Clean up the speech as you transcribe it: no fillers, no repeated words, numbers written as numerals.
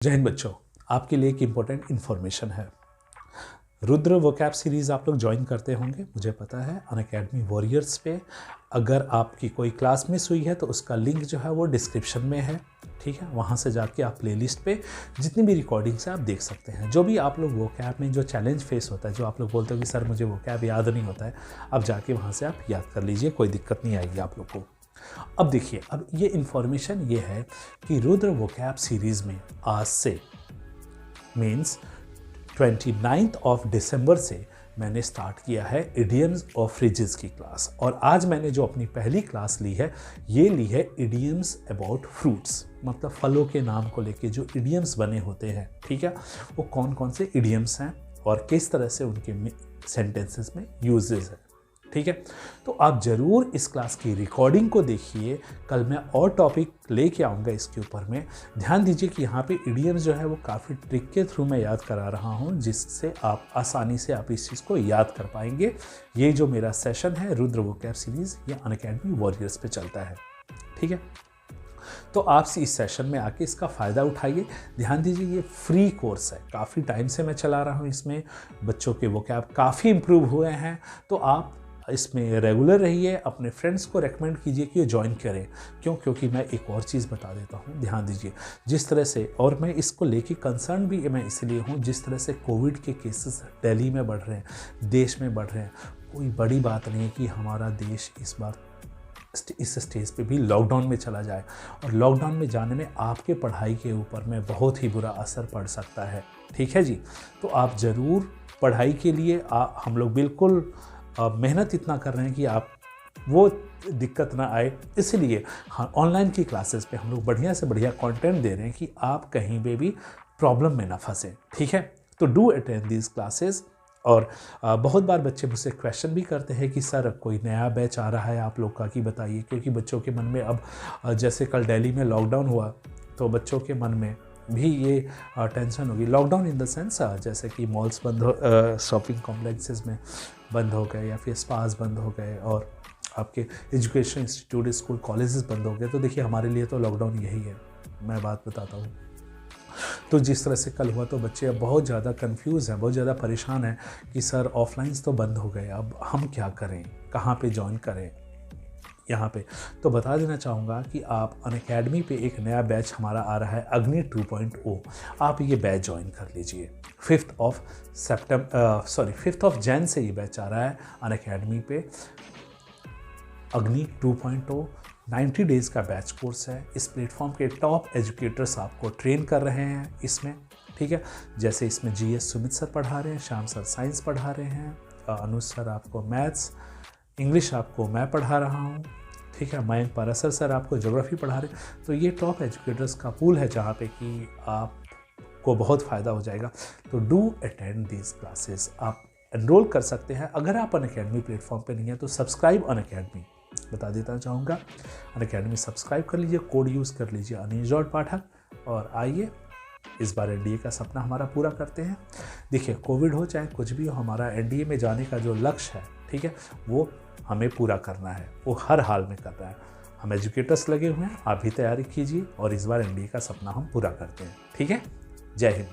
जय हिंद बच्चों, आपके लिए एक इम्पोर्टेंट इन्फॉर्मेशन है। रुद्र वोकैब सीरीज़ आप लोग ज्वाइन करते होंगे, मुझे पता है। अनअकैडमी वॉरियर्स पे अगर आपकी कोई क्लास मिस हुई है तो उसका लिंक जो है वो डिस्क्रिप्शन में है, ठीक है। वहाँ से जाके आप प्लेलिस्ट पे जितनी भी रिकॉर्डिंग्स है आप देख सकते हैं। जो भी आप लोग वोकैब में जो चैलेंज फेस होता है, जो आप लोग बोलते हो कि सर मुझे वोकैब याद नहीं होता है, अब जाके वहाँ से आप याद कर लीजिए, कोई दिक्कत नहीं आएगी आप लोग को। अब देखिए, अब ये इन्फॉर्मेशन ये है कि रुद्र वोकैब सीरीज़ में आज से मीन्स 29 ऑफ दिसंबर से मैंने स्टार्ट किया है इडियम्स और फ्रेजेस की क्लास। और आज मैंने जो अपनी पहली क्लास ली है, ये ली है इडियम्स अबाउट फ्रूट्स, मतलब फलों के नाम को लेके जो इडियम्स बने होते हैं, ठीक है। वो कौन कौन से इडियम्स हैं और किस तरह से उनके सेंटेंसेस में यूजेस हैं, ठीक है। तो आप ज़रूर इस क्लास की रिकॉर्डिंग को देखिए। कल मैं और टॉपिक लेके आऊँगा इसके ऊपर में। ध्यान दीजिए कि यहाँ पे इडियम्स जो है वो काफ़ी ट्रिक के थ्रू मैं याद करा रहा हूँ, जिससे आप आसानी से आप इस चीज़ को याद कर पाएंगे। ये जो मेरा सेशन है रुद्र वोकैब सीरीज़, ये अनअकैडमी वॉरियर्स पे चलता है, ठीक है। तो आप इस सेशन में आके इसका फ़ायदा उठाइए। ध्यान दीजिए, ये फ्री कोर्स है, काफ़ी टाइम से मैं चला रहा हूँ। इसमें बच्चों के वोकैब काफ़ी इम्प्रूव हुए हैं। तो आप इसमें रेगुलर रहिए, अपने फ्रेंड्स को रेकमेंड कीजिए कि ये ज्वाइन करें। क्योंकि मैं एक और चीज़ बता देता हूँ। ध्यान दीजिए, जिस तरह से, और मैं इसको लेके कंसर्न भी मैं इसलिए हूँ, जिस तरह से कोविड के केसेस दिल्ली में बढ़ रहे हैं, देश में बढ़ रहे हैं, कोई बड़ी बात नहीं है कि हमारा देश इस बार इस स्टेज पे भी लॉकडाउन में चला जाए। और लॉकडाउन में जाने में आपके पढ़ाई के ऊपर में बहुत ही बुरा असर पड़ सकता है, ठीक है जी। तो आप ज़रूर पढ़ाई के लिए हम लोग बिल्कुल मेहनत इतना कर रहे हैं कि आप वो दिक्कत ना आए। इसलिए हाँ, ऑनलाइन की क्लासेस पे हम लोग बढ़िया से बढ़िया कंटेंट दे रहे हैं कि आप कहीं पे भी प्रॉब्लम में ना फंसें, ठीक है। तो डू अटेंड दीज क्लासेस। और बहुत बार बच्चे मुझसे क्वेश्चन भी करते हैं कि सर कोई नया बैच आ रहा है आप लोग का, कि बताइए। क्योंकि बच्चों के मन में अब जैसे कल दिल्ली में लॉकडाउन हुआ, तो बच्चों के मन में भी ये टेंशन होगी। लॉकडाउन इन द सेंस जैसे कि मॉल्स बंद हो, शॉपिंग कॉम्प्लेक्सेस में बंद हो गए, या फिर स्पास बंद हो गए, और आपके एजुकेशन इंस्टीट्यूट, स्कूल, कॉलेजेस बंद हो गए। तो देखिए, हमारे लिए तो लॉकडाउन यही है, मैं बात बताता हूँ। तो जिस तरह से कल हुआ, तो बच्चे अब बहुत ज़्यादा कंफ्यूज हैं, बहुत ज़्यादा परेशान हैं कि सर ऑफलाइंस तो बंद हो गए, अब हम क्या करें, कहाँ पे ज्वाइन करें यहाँ पे। तो बता देना चाहूँगा कि आप अनअकैडमी पे एक नया बैच हमारा आ रहा है, अग्नि 2.0। आप ये बैच ज्वाइन कर लीजिए। 5th ऑफ जैन से ये बैच आ रहा है अनअकैडमी पे, अग्नि 2.0। 90 डेज़ का बैच कोर्स है। इस प्लेटफॉर्म के टॉप एजुकेटर्स आपको ट्रेन कर रहे हैं इसमें, ठीक है। जैसे इसमें GS सुमित सर पढ़ा रहे हैं, श्याम सर साइंस पढ़ा रहे हैं, अनुज सर आपको मैथ्स, इंग्लिश आपको मैं पढ़ा रहा हूँ, ठीक है। मयंक पारासर सर आपको ज्योग्राफी पढ़ा रहे हैं। तो ये टॉप एजुकेटर्स का पूल है जहाँ पे कि आपको बहुत फ़ायदा हो जाएगा। तो डू अटेंड दीज क्लासेस। आप एनरोल कर सकते हैं। अगर आप अनअकैडमी प्लेटफॉर्म पे नहीं है तो सब्सक्राइब अनअकैडमी, बता चाहूँगा। अनअकैडमी सब्सक्राइब कर लीजिए, कोड यूज़ कर लीजिए अनीश.पाठक, और आइए इस बार NDA का सपना हमारा पूरा करते हैं। देखिए, कोविड हो चाहे कुछ भी हो, हमारा NDA में जाने का जो लक्ष्य है, ठीक है, वो हमें पूरा करना है, वो हर हाल में करना है। हम एजुकेटर्स लगे हुए हैं, आप भी तैयारी कीजिए और इस बार NDA का सपना हम पूरा करते हैं, ठीक है। जय हिंद।